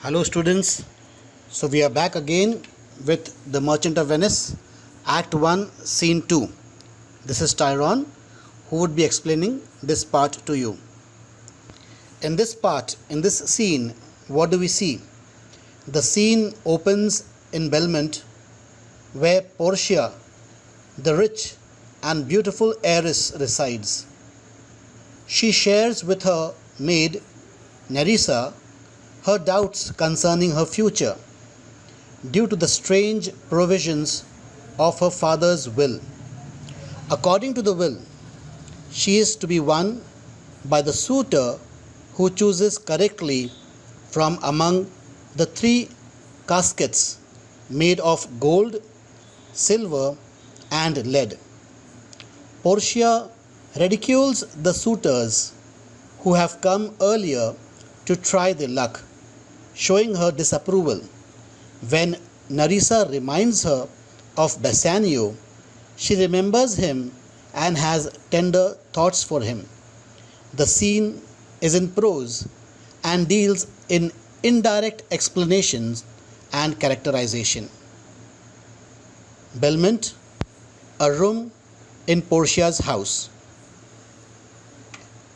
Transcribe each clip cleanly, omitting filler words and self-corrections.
Hello, students. So, we are back again with The Merchant of Venice, Act 1, Scene 2. This is Tyrone, who would be explaining this part to you. In this part, in this scene, what do we see? The scene opens in Belmont, where Portia, the rich and beautiful heiress, resides. She shares with her maid, Nerissa, her doubts concerning her future due to the strange provisions of her father's will. According to the will, she is to be won by the suitor who chooses correctly from among the three caskets made of gold, silver, and lead. Portia ridicules the suitors who have come earlier to try their luck, showing her disapproval. When Nerissa reminds her of Bassanio, she remembers him and has tender thoughts for him. The scene is in prose and deals in indirect explanations and characterization. Belmont, a room in Portia's house.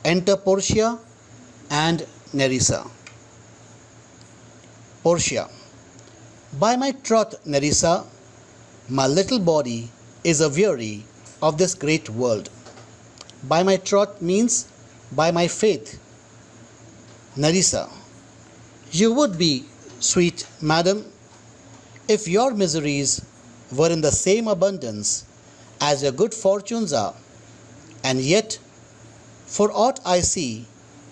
Enter Portia and Nerissa. Portia. By my troth, Nerissa, my little body is aweary of this great world. By my troth means by my faith. Nerissa. You would be, sweet madam, if your miseries were in the same abundance as your good fortunes are, and yet, for aught I see,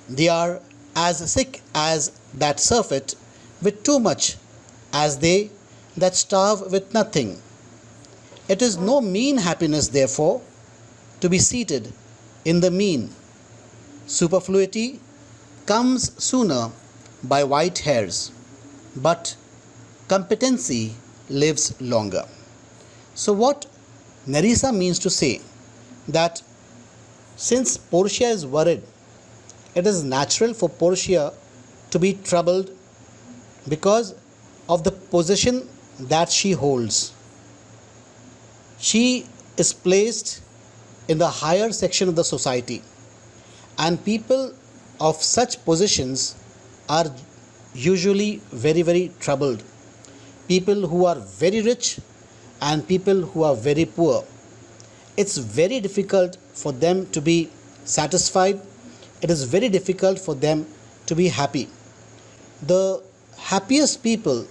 they are as sick as that surfeit with too much as they that starve with nothing. It is no mean happiness, therefore, to be seated in the mean. Superfluity comes sooner by white hairs, but competency lives longer. So, what Nerissa means to say that since Portia is worried, it is natural for Portia to be troubled because of the position that she holds. She is placed in the higher section of the society, and people of such positions are usually very troubled. People who are very rich and people who are very poor. It's very difficult for them to be satisfied. It is very difficult for them to be happy. The happiest people,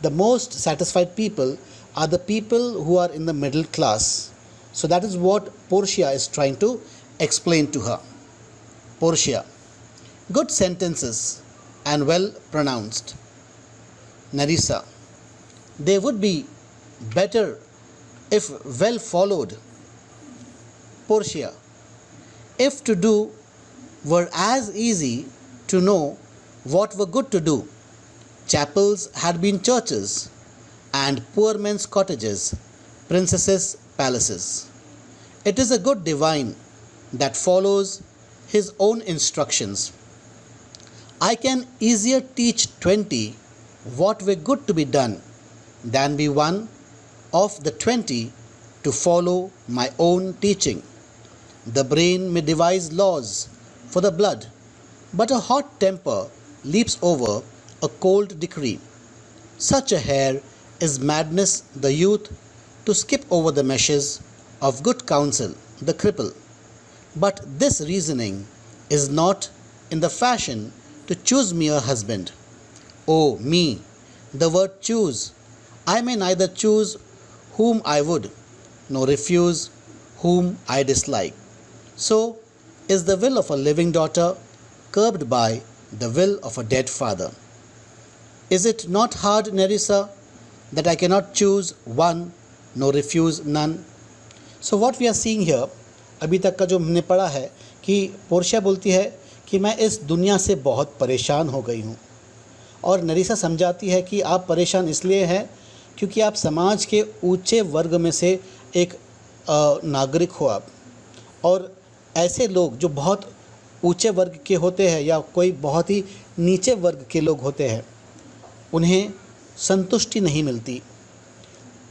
the most satisfied people, are the people who are in the middle class. So that is what Portia is trying to explain to her. Portia. Good sentences and well pronounced. Nerissa. They would be better if well followed. Portia. If to do were as easy to know what were good to do, chapels had been churches, and poor men's cottages, princesses' palaces. It is a good divine that follows his own instructions. I can easier teach 20 what were good to be done than be one of the 20 to follow my own teaching. The brain may devise laws for the blood, but a hot temper leaps over a cold decree. Such a hare is madness the youth to skip over the meshes of good counsel, the cripple. But this reasoning is not in the fashion to choose me a husband. Oh me, the word choose. I may neither choose whom I would, nor refuse whom I dislike. So is the will of a living daughter curbed by the will of a dead father. Is it not hard, Nerissa, that I cannot choose one nor refuse none? So what we are seeing here, अभी तक का जो हमने पढ़ा है कि Portia बोलती है कि मैं इस दुनिया से बहुत परेशान हो गई हूँ, और नरीसा समझाती है कि आप परेशान इसलिए हैं क्योंकि आप समाज के ऊंचे वर्ग में से एक नागरिक हो आप, और ऐसे लोग जो बहुत ऊंचे वर्ग के होते हैं या कोई बहुत ही नीचे वर्ग के लोग होते हैं, उन्हें संतुष्टि नहीं मिलती।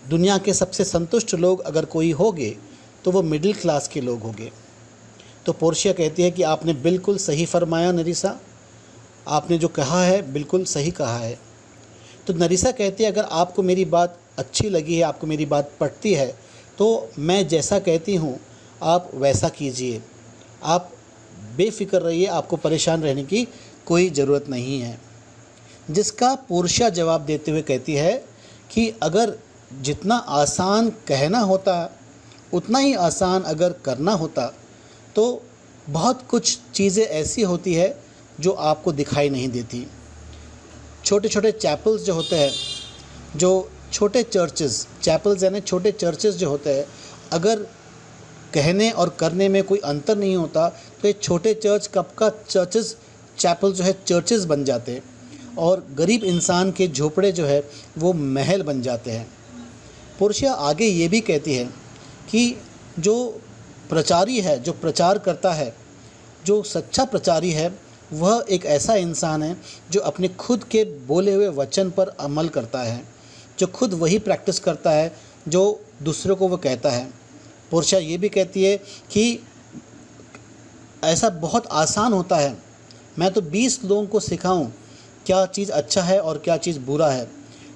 दुनिया के सबसे संतुष्ट लोग अगर कोई होंगे तो वो मिडिल क्लास के लोग होंगे। तो पोर्शिया कहती है कि आपने बिल्कुल सही फरमाया नरीसा, आपने जो कहा है बिल्कुल सही कहा है। तो नरीसा कहती है अगर आपको मेरी बात अच्छी लगी है, आपको मेरी बात पटती है, तो मैं जैसा कहती हूँ आप वैसा कीजिए, आप बेफिक्र रहिए, आपको परेशान रहने की कोई ज़रूरत नहीं है। जिसका पोर्शिया जवाब देते हुए कहती है कि अगर जितना आसान कहना होता उतना ही आसान अगर करना होता तो बहुत कुछ चीज़ें ऐसी होती है जो आपको दिखाई नहीं देती। छोटे छोटे चैपल्स जो होते हैं, जो छोटे चर्चेज़, चैपल्स यानी छोटे चर्चेज़ जो होते हैं, अगर कहने और करने में कोई अंतर नहीं होता तो ये छोटे चर्च कब का चर्चेज़, चैपल जो है चर्चेज़ बन जाते हैं और गरीब इंसान के झोपड़े जो है वो महल बन जाते हैं। पोर्शिया आगे ये भी कहती है कि जो प्रचारी है, जो प्रचार करता है, जो सच्चा प्रचारी है, वह एक ऐसा इंसान है जो अपने खुद के बोले हुए वचन पर अमल करता है, जो खुद वही प्रैक्टिस करता है जो दूसरों को वो कहता है। पोर्शिया ये भी कहती है कि ऐसा बहुत आसान होता है, मैं तो 20 लोगों को सिखाऊं क्या चीज़ अच्छा है और क्या चीज़ बुरा है,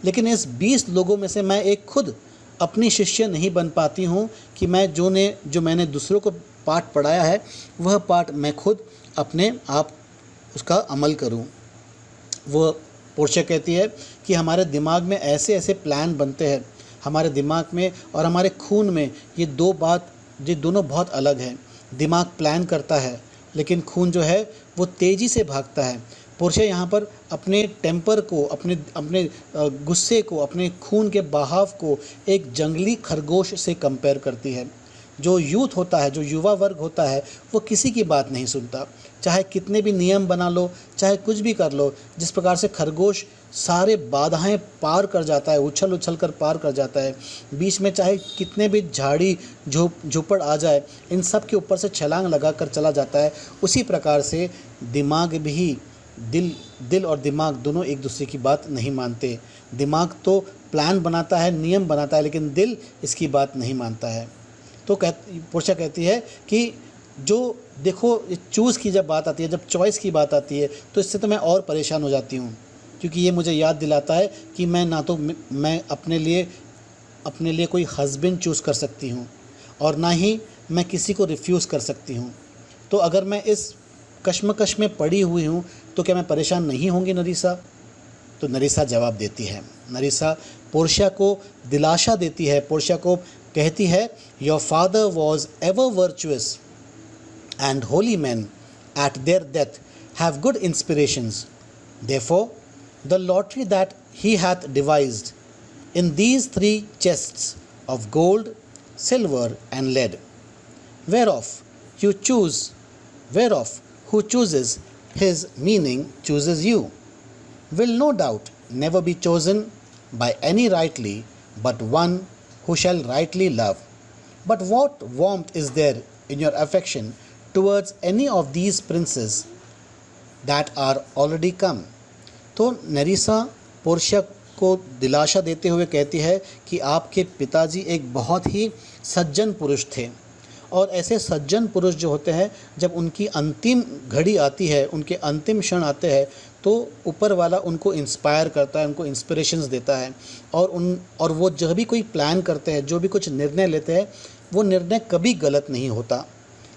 लेकिन इस 20 लोगों में से मैं एक खुद अपनी शिष्य नहीं बन पाती हूँ कि मैं जो मैंने दूसरों को पाठ पढ़ाया है वह पाठ मैं खुद अपने आप उसका अमल करूँ। वो पोर्शिया कहती है कि हमारे दिमाग में ऐसे ऐसे प्लान बनते हैं, हमारे दिमाग में और हमारे खून में ये दोनों बहुत अलग हैं। दिमाग प्लान करता है लेकिन खून जो है वो तेज़ी से भागता है। पोर्शिया यहाँ पर अपने टेम्पर को, अपने गुस्से को, अपने खून के बहाव को एक जंगली खरगोश से कंपेयर करती है। जो यूथ होता है, जो युवा वर्ग होता है, वो किसी की बात नहीं सुनता, चाहे कितने भी नियम बना लो, चाहे कुछ भी कर लो। जिस प्रकार से खरगोश सारे बाधाएं पार कर जाता है, उछल उछल कर पार कर जाता है, बीच में चाहे कितने भी झाड़ी झोपड़ आ जाए, इन सब के ऊपर से छलांग लगा कर चला जाता है। उसी प्रकार से दिमाग भी, दिल और दिमाग दोनों एक दूसरे की बात नहीं मानते। दिमाग तो प्लान बनाता है, नियम बनाता है, लेकिन दिल इसकी बात नहीं मानता है। तो पोर्शिया कहती है कि जो देखो चूज़ की जब बात आती है, जब चॉइस की बात आती है, तो इससे तो मैं और परेशान हो जाती हूँ, क्योंकि ये मुझे याद दिलाता है कि मैं ना तो मैं अपने लिए कोई हस्बैंड चूज़ कर सकती हूँ और ना ही मैं किसी को रिफ्यूज़ कर सकती हूँ। तो अगर मैं इस कश्मकश में पड़ी हुई हूँ तो क्या मैं परेशान नहीं होंगी नरीसा? तो नरीसा जवाब देती है। नरीसा पोर्शिया को दिलासा देती है, पोर्शिया को कहती है, your father was ever virtuous and holy men at their death have good inspirations. Therefore, the lottery that he hath devised in these 3 chests of gold, silver, and lead, whereof who chooses his meaning chooses you, will no doubt never be chosen by any rightly but one who shall rightly love. But what warmth is there in your affection towards any of these princes that are already come? तो नरीसा Portia को दिलासा देते हुए कहती है कि आपके पिताजी एक बहुत ही सज्जन पुरुष थे, और ऐसे सज्जन पुरुष जो होते हैं, जब उनकी अंतिम घड़ी आती है, उनके अंतिम क्षण आते हैं, तो ऊपर वाला उनको इंस्पायर करता है, उनको इंस्पिरेशंस देता है, और वो जब भी कोई प्लान करते हैं, जो भी कुछ निर्णय लेते हैं, वो निर्णय कभी गलत नहीं होता।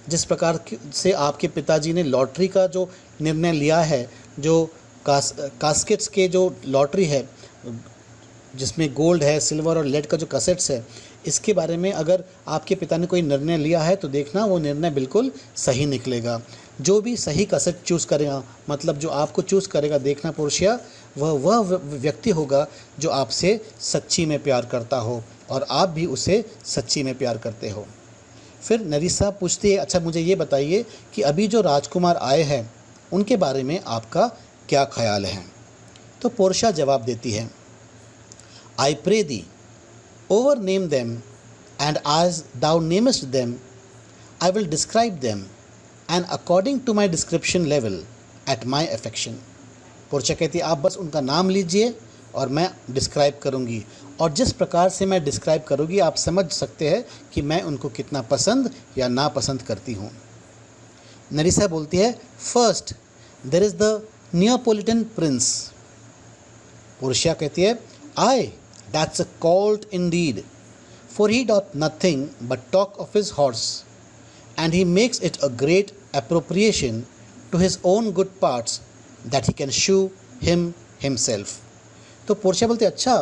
जिस प्रकार से आपके पिताजी ने लॉटरी का जो निर्णय लिया है, जो कास्केट्स के जो लॉटरी है जिसमें गोल्ड है, सिल्वर और लेड का जो कैसेट्स है, इसके बारे में अगर आपके पिता ने कोई निर्णय लिया है तो देखना वो निर्णय बिल्कुल सही निकलेगा। जो भी सही कैसेट चूज़ करेगा, मतलब जो आपको चूज़ करेगा, देखना पोर्शिया वह व्यक्ति होगा जो आपसे सच्ची में प्यार करता हो और आप भी उसे सच्ची में प्यार करते हो। फिर नरीसा पूछती है, अच्छा मुझे ये बताइए कि अभी जो राजकुमार आए हैं उनके बारे में आपका क्या ख्याल है? तो पोर्शिया जवाब देती है, I pray thee overname them and as thou namest them I will describe them and according to my description level at my affection. Portia कहती है, आप बस उनका नाम लीजिए और मैं डिस्क्राइब करूँगी, और जिस प्रकार से मैं डिस्क्राइब करूँगी आप समझ सकते हैं कि मैं उनको कितना पसंद या नापसंद करती हूँ। नरीसा बोलती है, first there is the Neapolitan prince. Portia कहती है, I that's a colt indeed, for he doth nothing but talk of his horse, and he makes it a great appropriation to his own good parts that he can shew him himself। तो Portia बोलते, अच्छा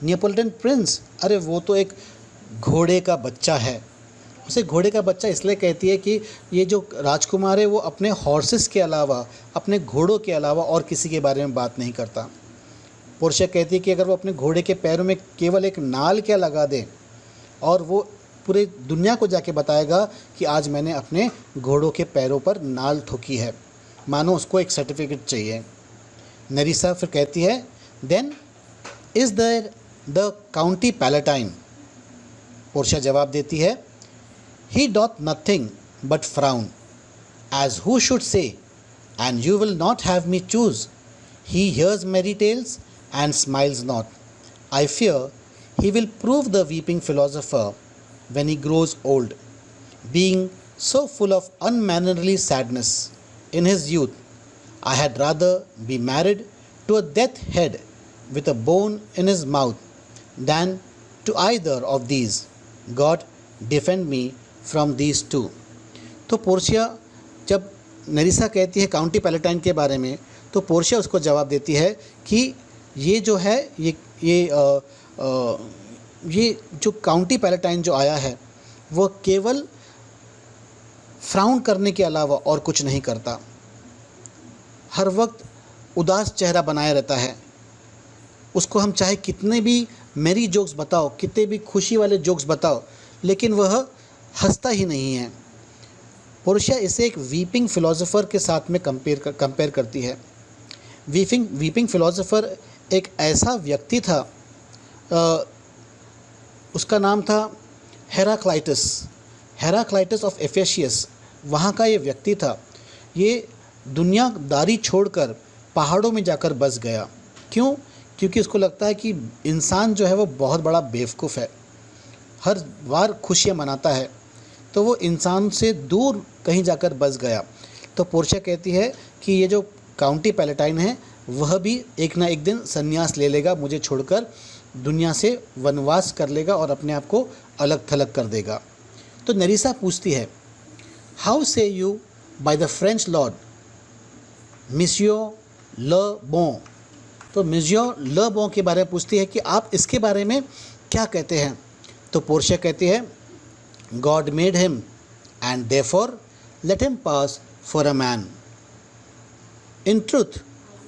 नियोपोलिटन Prince, अरे वो तो एक घोड़े का बच्चा है। उसे घोड़े का बच्चा इसलिए कहती है कि ये जो राजकुमार है वो अपने हॉर्सेस के अलावा, अपने घोड़ों के अलावा और किसी के बारे में बात नहीं करता। पोर्शिया कहती है कि अगर वो अपने घोड़े के पैरों में केवल एक नाल क्या लगा दे और वो पूरे दुनिया को जाके बताएगा कि आज मैंने अपने घोड़ों के पैरों पर नाल ठोकी है, मानो उसको एक सर्टिफिकेट चाहिए। नरीसा फिर कहती है, then is there the County Palatine. Portia जवाब देती है, he doth nothing but frown as who should say, and you will not have me choose, he hears merry tales and smiles not, I fear he will prove the weeping philosopher when he grows old, being so full of unmannerly sadness in his youth. I had rather be married to a death head with a bone in his mouth than to either of these. God defend me from these two। तो Portia जब नरीसा कहती है county palatine के बारे में, तो Portia उसको जवाब देती है कि ये जो है ये जो काउंटी पैलेटाइन जो आया है वो केवल फ्राउन करने के अलावा और कुछ नहीं करता, हर वक्त उदास चेहरा बनाए रहता है। उसको हम चाहे कितने भी मेरी जोक्स बताओ, कितने भी खुशी वाले जोक्स बताओ, लेकिन वह हंसता ही नहीं है। पोर्शिया इसे एक वीपिंग फ़िलोसोफ़र के साथ में कंपेयर करती है। वीपिंग फ़िलोसोफ़र एक ऐसा व्यक्ति था, उसका नाम था हेराक्लाइटस ऑफ एफेसियस। वहाँ का ये व्यक्ति था। ये दुनियादारी छोड़कर पहाड़ों में जाकर बस गया। क्यों? क्योंकि उसको लगता है कि इंसान जो है वो बहुत बड़ा बेवकूफ़ है, हर बार खुशियाँ मनाता है, तो वो इंसान से दूर कहीं जाकर बस गया। तो पोर्शिया कहती है कि ये जो काउंटी पैलेटाइन है वह भी एक ना एक दिन संन्यास ले लेगा, मुझे छोड़कर दुनिया से वनवास कर लेगा और अपने आप को अलग थलग कर देगा। तो नरीसा पूछती है, how say you by the French lord Monsieur Le Bon. तो मिसियो ल बों के बारे में पूछती है कि आप इसके बारे में क्या कहते हैं। तो पोर्शिया कहती है, God made him and therefore let him pass for a man. In truth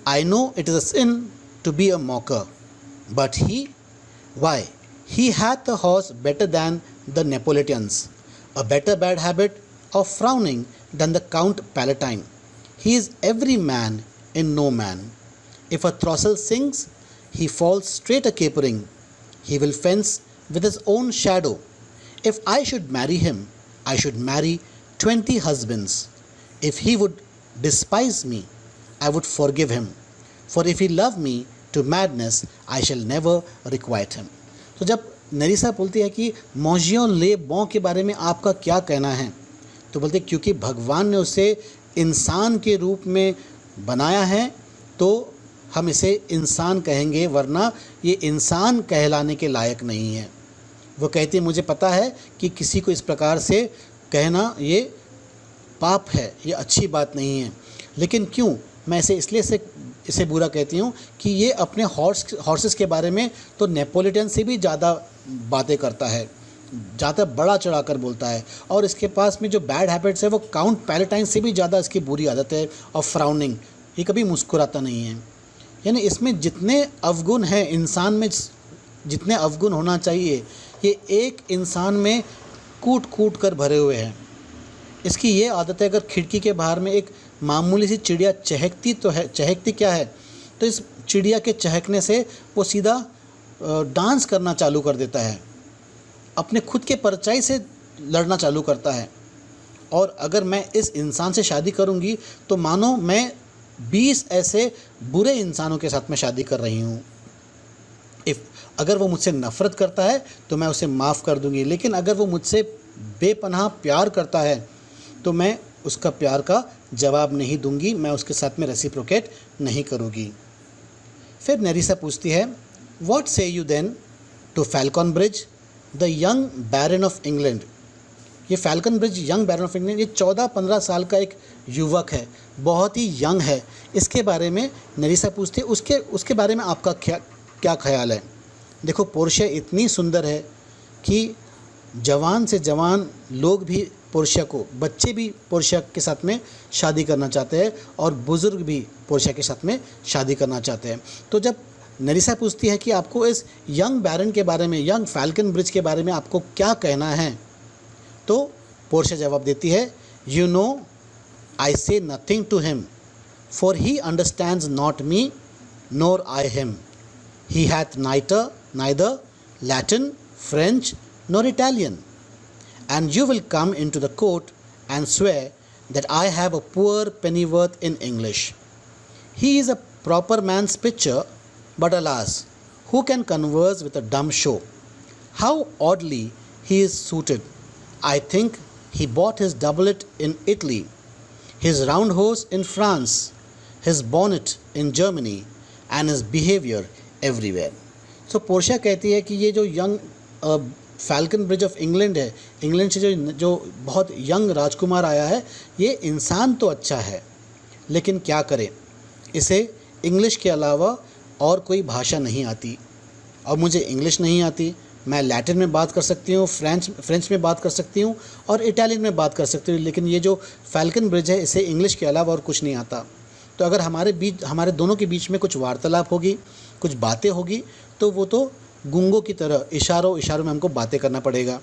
I know it is a sin to be a mocker, but why, he hath a horse better than the Neapolitans, a better bad habit of frowning than the Count Palatine. He is every man in no man. If a throstle sings, he falls straight a capering. He will fence with his own shadow. If I should marry him, I should marry 20 husbands. If he would despise me, I would forgive him. For if he love me to madness, I shall never requite him। तो जब नरीसा बोलती है कि मॉजियों ले बॉं के बारे में आपका क्या कहना है, तो बोलते क्योंकि भगवान ने उसे इंसान के रूप में बनाया है तो हम इसे इंसान कहेंगे, वरना ये इंसान कहलाने के लायक नहीं है। वो कहती है, मुझे पता है कि किसी को इस प्रकार से कहना ये पाप है, ये अच्छी बात नहीं है, लेकिन क्यों मैं इसे बुरा कहती हूँ कि ये अपने हॉर्सेस के बारे में तो नेपोलिटन से भी ज़्यादा बातें करता है, ज़्यादा बड़ा चढ़ाकर बोलता है, और इसके पास में जो बैड हैबिट्स है वो काउंट पैलेटाइन से भी ज़्यादा इसकी बुरी आदत है ऑफ फ्राउनिंग। ये कभी मुस्कुराता नहीं है। यानी इसमें जितने अवगुण हैं, इंसान में जितने अवगुण होना चाहिए, ये एक इंसान में कूट कूट कर भरे हुए हैं। इसकी ये आदत है, अगर खिड़की के बाहर में एक मामूली सी चिड़िया चहकती तो है, चहकती क्या है, तो इस चिड़िया के चहकने से वो सीधा डांस करना चालू कर देता है, अपने खुद के परछाई से लड़ना चालू करता है। और अगर मैं इस इंसान से शादी करूंगी तो मानो मैं 20 ऐसे बुरे इंसानों के साथ में शादी कर रही हूँ। अगर वो मुझसे नफ़रत करता है तो मैं उसे माफ़ कर दूंगी, लेकिन अगर वो मुझसे बेपनाह प्यार करता है तो मैं उसका प्यार का जवाब नहीं दूंगी, मैं उसके साथ में रेसिप्रोकेट नहीं करूँगी। फिर नेरिसा पूछती है, what say you then to Falconbridge the young baron of England. ये Falconbridge young baron of England, ये 14-15 साल का एक युवक है, बहुत ही यंग है। इसके बारे में नेरिसा पूछती है उसके बारे में आपका क्या ख्याल है। देखो, पोर्शिया इतनी सुंदर है कि जवान से जवान लोग भी पोर्शिया को, बच्चे भी पोर्शिया के साथ में शादी करना चाहते हैं और बुज़ुर्ग भी पोर्शिया के साथ में शादी करना चाहते हैं। तो जब नेरिसा पूछती है कि आपको इस यंग बैरन के बारे में, यंग फैल्कन ब्रिज के बारे में आपको क्या कहना है, तो पोर्शिया जवाब देती है, you know I say nothing to him, for he understands not me nor I him, he hath neither Latin, French nor Italian, and you will come into the court and swear that I have a poor pennyworth in English. He is a proper man's picture, but alas, who can converse with a dumb show? How oddly he is suited. I think he bought his doublet in Italy, his round horse in France, his bonnet in Germany, and his behavior everywhere. So Portia कहती है कि ये जो young falcon bridge of England है, England से जो बहुत young राजकुमार आया है, ये इंसान तो अच्छा है, लेकिन क्या करे, इसे इंग्लिश के अलावा और कोई भाषा नहीं आती। और मुझे इंग्लिश नहीं आती, मैं लैटिन में बात कर सकती हूँ, फ्रेंच में बात कर सकती हूँ और इटालियन में बात कर सकती हूँ, लेकिन ये जो फैल्कन ब्रिज है, इसे इंग्लिश के अलावा और कुछ नहीं आता। तो अगर हमारे दोनों के बीच में कुछ वार्तालाप होगी, कुछ बातें होगी, तो वो तो गूंगों की तरह इशारों में हमको बातें करना पड़ेगा।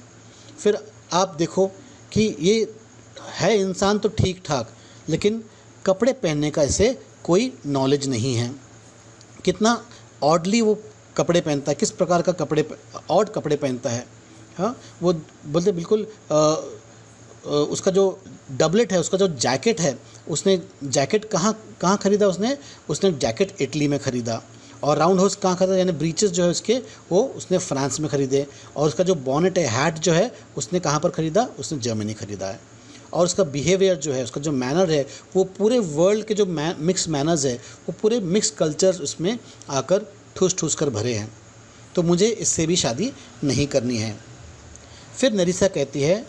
फिर आप देखो कि ये है इंसान तो ठीक ठाक, लेकिन कपड़े पहनने का इसे कोई नॉलेज नहीं है। कितना ऑडली वो कपड़े पहनता है, किस प्रकार का ऑड कपड़े पहनता है। हाँ, वो बोलते बिल्कुल उसका जो डबलेट है, उसका जो जैकेट है, उसने जैकेट कहाँ ख़रीदा, उसने जैकेट इटली में ख़रीदा। और राउंड हाउस कहाँ खरीदा, यानी ब्रीचेस जो है उसके, वो उसने फ्रांस में ख़रीदे। और उसका जो बॉनेट है, हैट जो है, उसने कहाँ पर ख़रीदा, उसने जर्मनी ख़रीदा है। और उसका बिहेवियर जो है, उसका जो मैनर है, वो पूरे वर्ल्ड के जो मिक्स मैनर्स है, वो पूरे मिक्स कल्चर्स उसमें आकर ठूस कर भरे हैं। तो मुझे इससे भी शादी नहीं करनी है। फिर नेरिसा कहती है,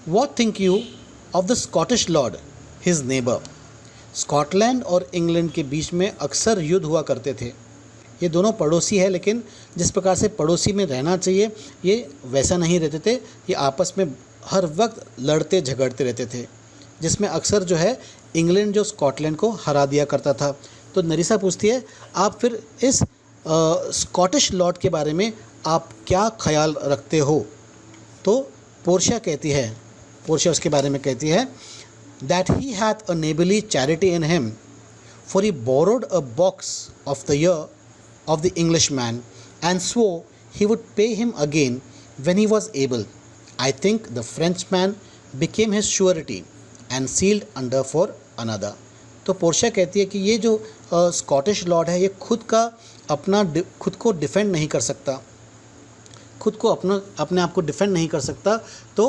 what think you of the Scottish Lord his neighbour. Scotland और इंग्लैंड के बीच में अक्सर युद्ध हुआ करते थे। ये दोनों पड़ोसी है, लेकिन जिस प्रकार से पड़ोसी में रहना चाहिए, ये वैसा नहीं रहते थे। ये आपस में हर वक्त लड़ते झगड़ते रहते थे, जिसमें अक्सर जो है इंग्लैंड जो स्कॉटलैंड को हरा दिया करता था। तो नेरिसा पूछती है, आप फिर इस स्कॉटिश लॉर्ड के बारे में आप क्या ख्याल रखते हो। तो पोर्शिया उसके बारे में कहती है, that he hath a neighbourly charity in him, for he borrowed a box of the ear of the Englishman and swore he would pay him again when he was able. I think the Frenchman became his surety and sealed under for another. तो Portia कहती है कि ये जो Scottish Lord है, ये खुद को डिफेंड नहीं कर सकता, अपने आप को डिफेंड नहीं कर सकता। तो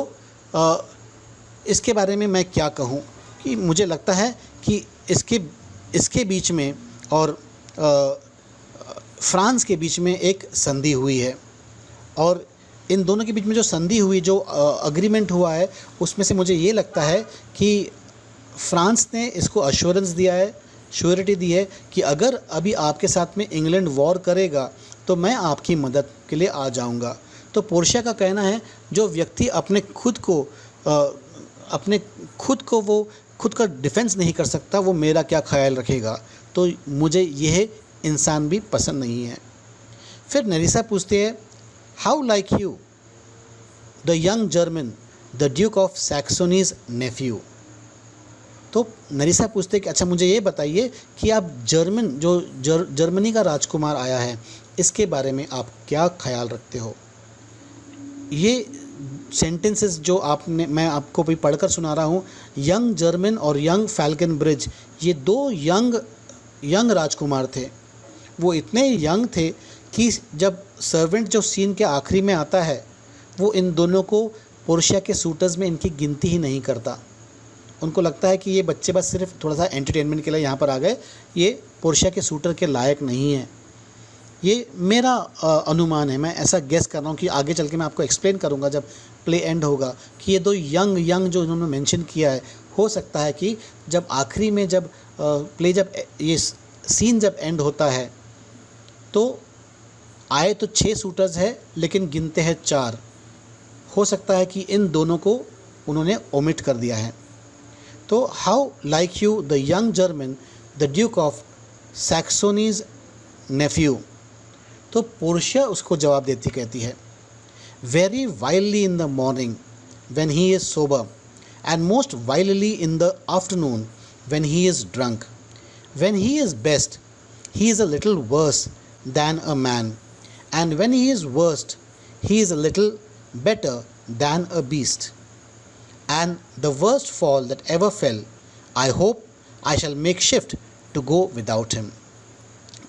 इसके बारे में मैं क्या कहूँ कि मुझे लगता है कि इसके बीच में और फ्रांस के बीच में एक संधि हुई है, और इन दोनों के बीच में जो संधि हुई, जो अग्रीमेंट हुआ है, उसमें से मुझे ये लगता है कि फ्रांस ने इसको अश्योरेंस दिया है, श्योरिटी दी है कि अगर अभी आपके साथ में इंग्लैंड वॉर करेगा तो मैं आपकी मदद के लिए आ जाऊंगा। तो पोर्शिया का कहना है, जो व्यक्ति अपने खुद का डिफेंस नहीं कर सकता, वो मेरा क्या ख्याल रखेगा। तो मुझे यह इंसान भी पसंद नहीं है। फिर नेरिसा पूछती है, how like you the young German the Duke of Saxony's nephew. तो नेरिसा पूछते हैं कि अच्छा मुझे ये बताइए कि आप जर्मनी का राजकुमार आया है, इसके बारे में आप क्या ख्याल रखते हो। ये सेंटेंसेस जो मैं आपको भी पढ़कर सुना रहा हूँ, यंग जर्मन और यंग फैल्कन ब्रिज, ये दो यंग राजकुमार थे। वो इतने यंग थे कि जब सर्वेंट जो सीन के आखिरी में आता है वो इन दोनों को पोर्शिया के सूटर्स में इनकी गिनती ही नहीं करता। उनको लगता है कि ये बच्चे बस सिर्फ थोड़ा सा एंटरटेनमेंट के लिए यहाँ पर आ गए, ये पोर्शिया के सूटर के लायक नहीं है। ये मेरा अनुमान है, मैं ऐसा गेस कर रहा हूँ कि आगे चल के मैं आपको एक्सप्लेन करूँगा जब प्ले एंड होगा कि ये दो यंग जो इन्होंने मेंशन किया है, हो सकता है कि जब आखिरी में जब प्ले जब ये सीन जब एंड होता है तो आए तो 6 सूटर्स है लेकिन गिनते हैं 4। हो सकता है कि इन दोनों को उन्होंने ओमिट कर दिया है। तो how like you the young German the Duke of Saxony's nephew. तो पोर्शिया उसको जवाब देती कहती है, very wildly in the morning when he is sober and most wildly in the afternoon when he is drunk. When he is best he is a little worse than a man, and when he is worst he is a little better than a beast, and the worst fall that ever fell, I hope I shall make shift to go without him.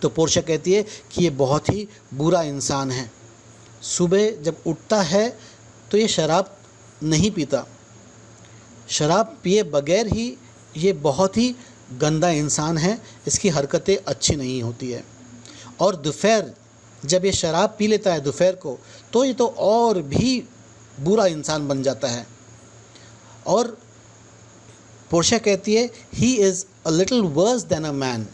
तो Portia कहती है कि ये बहुत ही बुरा इंसान है। सुबह जब उठता है तो ये शराब नहीं पीता, शराब पिए बगैर ही ये बहुत ही गंदा इंसान है, इसकी हरकतें अच्छी नहीं होती है। और दोपहर जब ये शराब पी लेता है दोपहर को तो ये तो और भी बुरा इंसान बन जाता है। और पोर्शिया कहती है he is a little worse than a man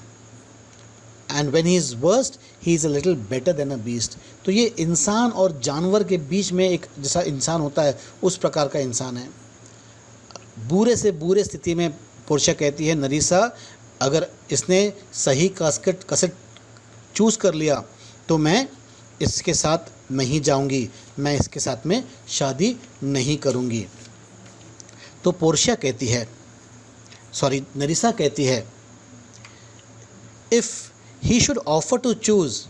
and when he is worst he is a little better than a beast. तो ये इंसान और जानवर के बीच में एक जैसा इंसान होता है उस प्रकार का इंसान है। बुरे से बुरे स्थिति में पोर्शिया कहती है, नरीसा अगर इसने सही कसट चूज़ कर लिया तो मैं इसके साथ नहीं जाऊंगी, मैं इसके साथ में शादी नहीं करूंगी। तो पोर्शिया कहती है, नरीसा कहती है, if he should offer to choose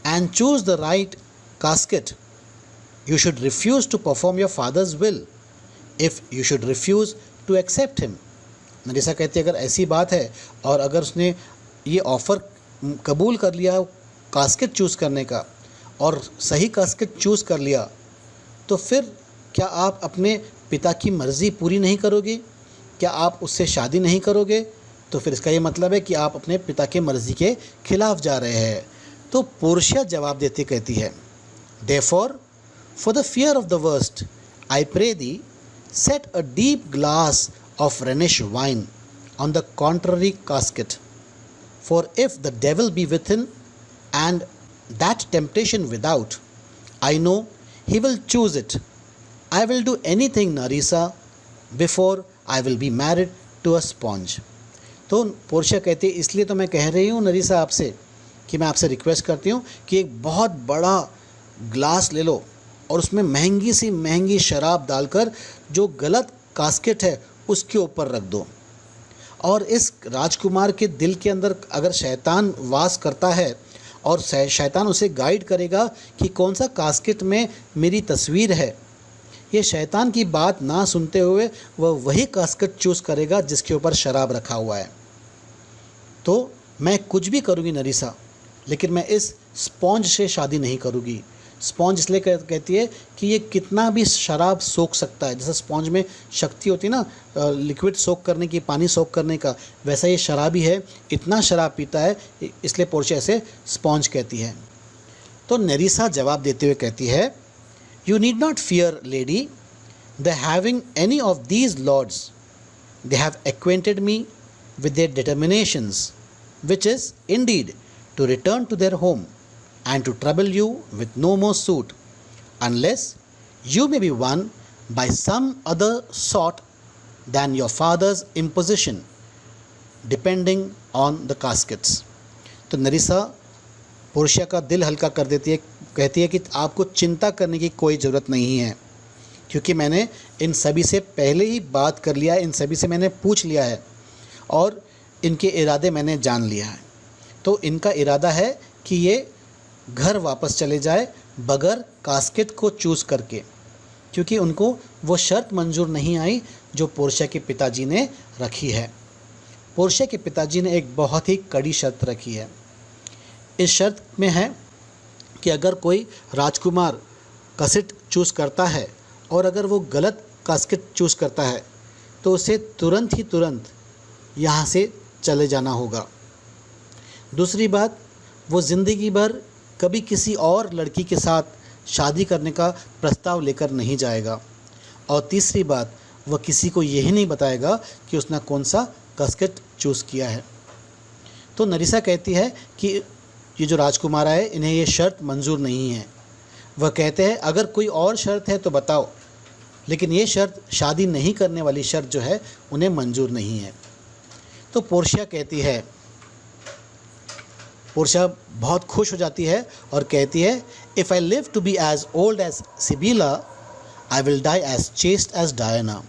and choose the right casket you should refuse to perform your father's will if you should refuse to accept him. Nerissa कहती है अगर ऐसी बात है और अगर उसने ये ऑफ़र कबूल कर लिया कास्केट चूज़ करने का और सही कास्केट चूज़ कर लिया तो फिर क्या आप अपने पिता की मर्ज़ी पूरी नहीं करोगे? क्या आप उससे शादी नहीं करोगे? तो फिर इसका ये मतलब है कि आप अपने पिता के मर्ज़ी के खिलाफ़ जा रहे हैं। तो पोर्शिया जवाब देती कहती है, therefore for the fear of the worst I pray thee set a deep glass of Rhenish wine on the contrary casket, for if the devil be within and that temptation without, I know he will choose it. I will do anything, Narisa, before I will be married to a sponge. तो Portia कहती है इसलिए तो मैं कह रही हूँ नरीसा आपसे कि मैं आपसे रिक्वेस्ट करती हूँ कि एक बहुत बड़ा ग्लास ले लो और उसमें महंगी सी महंगी शराब डालकर जो गलत कास्केट है उसके ऊपर रख दो। और इस राजकुमार के दिल के अंदर अगर शैतान वास करता है और शैतान उसे गाइड करेगा कि कौन सा कास्केट में मेरी तस्वीर है, ये शैतान की बात ना सुनते हुए वह वही कास्केट चूज़ करेगा जिसके ऊपर शराब रखा हुआ है। तो मैं कुछ भी करूँगी नरीसा, लेकिन मैं इस स्पॉन्ज से शादी नहीं करूँगी। स्पॉन्ज इसलिए कहती है कि ये कितना भी शराब सोख सकता है, जैसे स्पॉन्ज में शक्ति होती है ना लिक्विड सोख करने की, पानी सोख करने का, वैसा ये शराबी है, इतना शराब पीता है, इसलिए पोर्शिया इसे स्पॉन्ज कहती है। तो नरीसा जवाब देते हुए कहती है, you need not fear lady the having any of these lords, they have acquainted me with their determinations which is indeed to return to their home and to trouble you with no more suit, unless you may be won by some other sort than your father's imposition, depending on the caskets. तो नरीसा Portia का दिल हल्का कर देती है, कहती है कि आपको चिंता करने की कोई ज़रूरत नहीं है, क्योंकि मैंने इन सभी से पहले ही बात कर लिया है, इन सभी से मैंने पूछ लिया है और इनके इरादे मैंने जान लिया है। तो इनका इरादा है कि ये घर वापस चले जाए बगैर कास्केट को चूज़ करके, क्योंकि उनको वो शर्त मंजूर नहीं आई जो पोर्शिया के पिताजी ने रखी है। पोर्शिया के पिताजी ने एक बहुत ही कड़ी शर्त रखी है। इस शर्त में है कि अगर कोई राजकुमार कासेट चूज़ करता है और अगर वो गलत कास्केट चूज़ करता है तो उसे तुरंत यहाँ से चले जाना होगा। दूसरी बात, वो ज़िंदगी भर कभी किसी और लड़की के साथ शादी करने का प्रस्ताव लेकर नहीं जाएगा। और तीसरी बात, वह किसी को यही नहीं बताएगा कि उसने कौन सा कास्केट चूज़ किया है। तो नरिसा कहती है कि ये जो राजकुमार है इन्हें ये शर्त मंजूर नहीं है। वह कहते हैं अगर कोई और शर्त है तो बताओ, लेकिन ये शर्त शादी नहीं करने वाली शर्त जो है उन्हें मंजूर नहीं है। तो पोर्शिया कहती है, पोर्शिया बहुत खुश हो जाती है और कहती है if I live to be as old as Sibylla I will die as chaste as Diana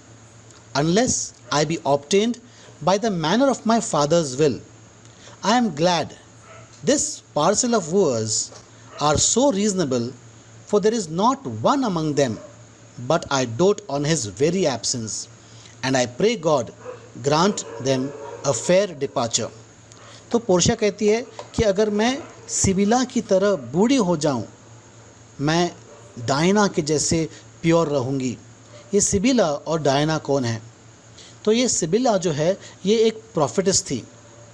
unless I be obtained by the manner of my father's will. I am glad this parcel of words are so reasonable for there is not one among them but I dote on his very absence and I pray God grant them a fair departure। तो Portia कहती है कि अगर मैं सिबिला की तरह बूढ़ी हो जाऊं, मैं डायना के जैसे प्योर रहूंगी। ये सिबिला और डायना कौन है? तो ये सिबिला जो है ये एक प्रॉफिटेस थी,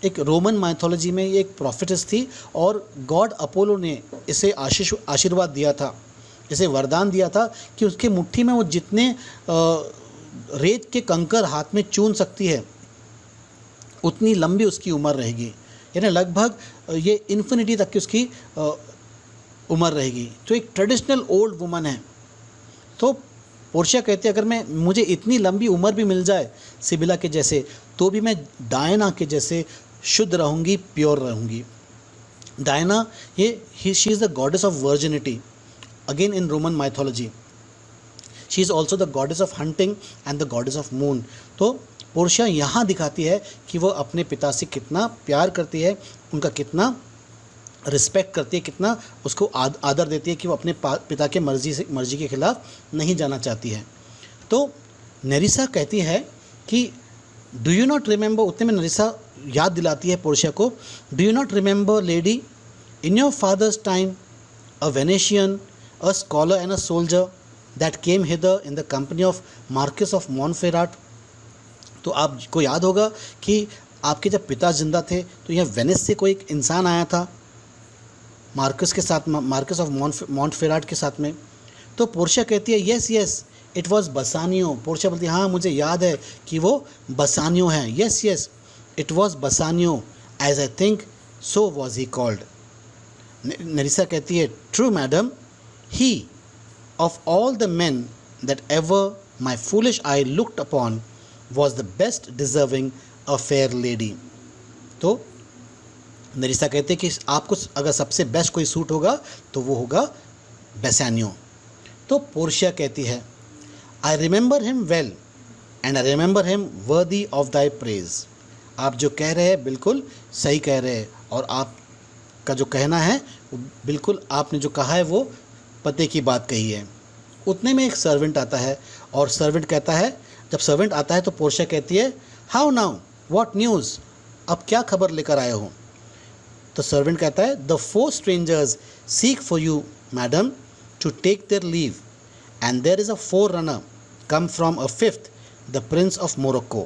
एक रोमन माइथोलॉजी में ये एक प्रॉफिटेस थी और गॉड अपोलो ने इसे आशीर्वाद दिया था, इसे वरदान दिया था कि उसके मुट्ठी में वो जितने रेत के कंकर हाथ में चून सकती है उतनी लंबी उसकी उम्र रहेगी, यानी लगभग ये इन्फिनिटी तक की उसकी उम्र रहेगी। तो एक ट्रेडिशनल ओल्ड वुमन है। तो पोर्शिया कहती है अगर मुझे इतनी लंबी उम्र भी मिल जाए सिबिला के जैसे तो भी मैं डायना के जैसे शुद्ध रहूँगी, प्योर रहूँगी। Diana she is the goddess of virginity again in Roman mythology. She is also the goddess of hunting and the goddess of moon. तो पोर्शिया यहाँ दिखाती है कि वो अपने पिता से कितना प्यार करती है, उनका कितना रिस्पेक्ट करती है, कितना उसको आदर देती है कि वो अपने पिता के मर्जी के खिलाफ नहीं जाना चाहती है। तो नरिसा कहती है कि डू यू नॉट रिमेंबर, उतने में नरिसा याद दिलाती है पोर्शिया को, do you not remember lady in your fathers time a Venetian a scholar and a soldier that came hither in the company of Marquis of Montferrat। तो आपको याद होगा कि आपके जब पिता जिंदा थे तो यह वेनिस से कोई एक इंसान आया था मार्कस के साथ, मार्कस ऑफ मॉन्टफेराट के साथ में। तो पोर्शिया कहती है yes yes it was Bassanio. Portia बोलती है हाँ मुझे याद है कि वो बसानियो हैं। Yes yes it was Bassanio as I think so was he called. Nerissa कहती है true madam, he of all the men that ever my foolish eye looked upon was the best deserving a fair lady। तो नरिसा कहते हैं कि आपको अगर सबसे best कोई सूट होगा तो वो होगा बेसानियो। तो पोर्शिया कहती है I remember him well and I remember him worthy of thy praise. आप जो कह रहे हैं बिल्कुल सही कह रहे हैं और आपका जो कहना है बिल्कुल आपने जो कहा है वो पते की बात कही है। उतने में एक सर्वेंट आता है और सर्वेंट कहता है, जब सर्वेंट आता है तो पोर्शिया कहती है हाउ नाउ व्हाट न्यूज़, अब क्या खबर लेकर आए हो? तो सर्वेंट कहता है the 4 strangers seek for you madam to take their leave and there is a forerunner come from a 5th the prince of Morocco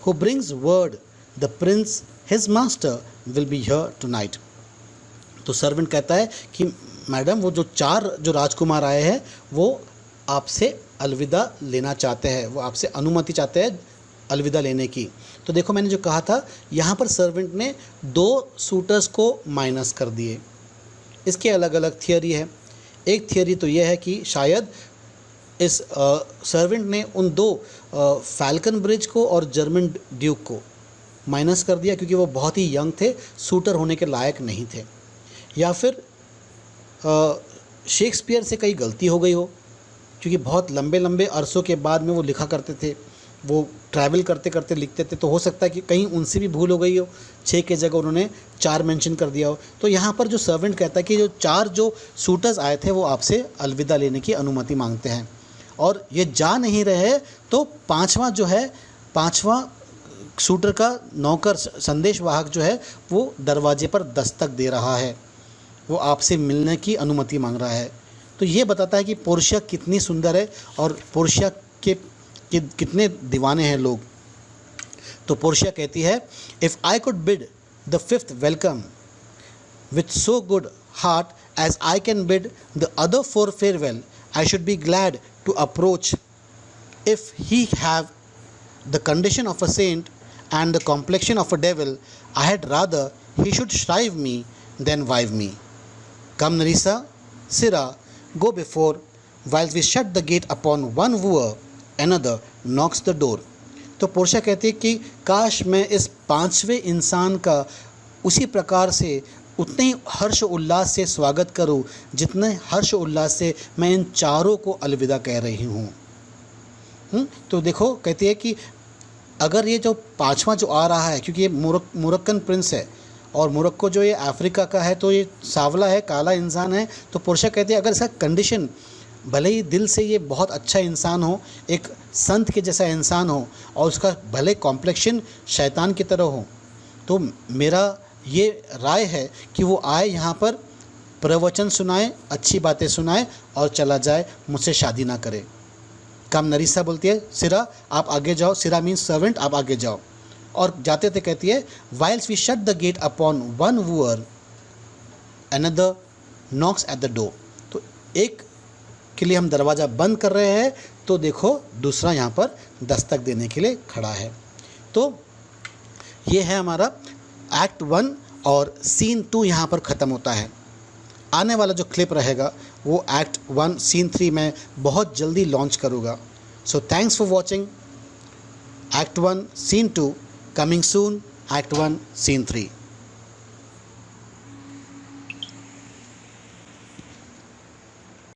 who brings word the prince his master will be here tonight। तो servant कहता है कि madam वो जो 4 जो राजकुमार आए हैं वो आपसे अलविदा लेना चाहते हैं, वो आपसे अनुमति चाहते हैं अलविदा लेने की। तो देखो मैंने जो कहा था यहाँ पर सर्वेंट ने 2 सूटर्स को माइनस कर दिए। इसके अलग अलग थियोरी है। एक थियोरी तो ये है कि शायद इस सर्वेंट ने उन 2 फैल्कन ब्रिज को और जर्मन ड्यूक को माइनस कर दिया क्योंकि वो बहुत ही यंग थे, सूटर होने के लायक नहीं थे। या फिर शेक्सपियर से कई गलती हो गई हो क्योंकि बहुत लंबे लंबे अरसों के बाद में वो लिखा करते थे, वो ट्रैवल करते करते लिखते थे, तो हो सकता है कि कहीं उनसे भी भूल हो गई हो, 6 के जगह उन्होंने 4 मेंशन कर दिया हो। तो यहाँ पर जो सर्वेंट कहता है कि जो 4 जो सूटर्स आए थे वो आपसे अलविदा लेने की अनुमति मांगते हैं और ये जा नहीं रहे तो 5वां जो है 5वां सूटर का नौकर संदेशवाहक जो है वो दरवाजे पर दस्तक दे रहा है। वो आपसे मिलने की अनुमति मांग रहा है। तो ये बताता है कि पोर्शिया कितनी सुंदर है और पोर्शिया के कितने दीवाने हैं लोग। तो पोर्शिया कहती है, if I could bid the fifth welcome with so good heart as I can bid the other four farewell, I should be glad to approach. If he have the condition of a saint and the complexion of a devil, I had rather he should shrive me than wive me. Come Nerissa, Sirrah, go before, whilst we shut the gate upon one wooer, another knocks the door. तो Portia कहती है कि काश मैं इस पांचवें इंसान का उसी प्रकार से उतने ही हर्ष उल्लास से स्वागत करूं जितने हर्ष उल्लास से मैं इन चारों को अलविदा कह रही हूं। तो देखो कहती है कि अगर ये जो पांचवा जो आ रहा है, क्योंकि ये मोरक्कन प्रिंस है और मोरक्को जो ये अफ्रीका का है, तो ये सांवला है, काला इंसान है। तो पोर्शिया कहती है अगर इसका कंडीशन, भले ही दिल से ये बहुत अच्छा इंसान हो, एक संत के जैसा इंसान हो और उसका भले कॉम्प्लेक्शन शैतान की तरह हो, तो मेरा ये राय है कि वो आए यहाँ पर, प्रवचन सुनाए, अच्छी बातें सुनाए और चला जाए, मुझसे शादी ना करे। कम नरीसा बोलती है, सिरा आप आगे जाओ, सिरा मीन्स सर्वेंट, आप आगे जाओ। और जाते थे कहती है, whiles we shut the gate upon one wooer another knocks at the door. तो एक के लिए हम दरवाज़ा बंद कर रहे हैं तो देखो दूसरा यहाँ पर दस्तक देने के लिए खड़ा है। तो ये है हमारा एक्ट 1 और सीन 2 यहाँ पर ख़त्म होता है। आने वाला जो क्लिप रहेगा वो एक्ट 1 सीन 3 में बहुत जल्दी लॉन्च करूँगा। So thanks for watching act 1 scene 2 coming soon, act 1 scene 3।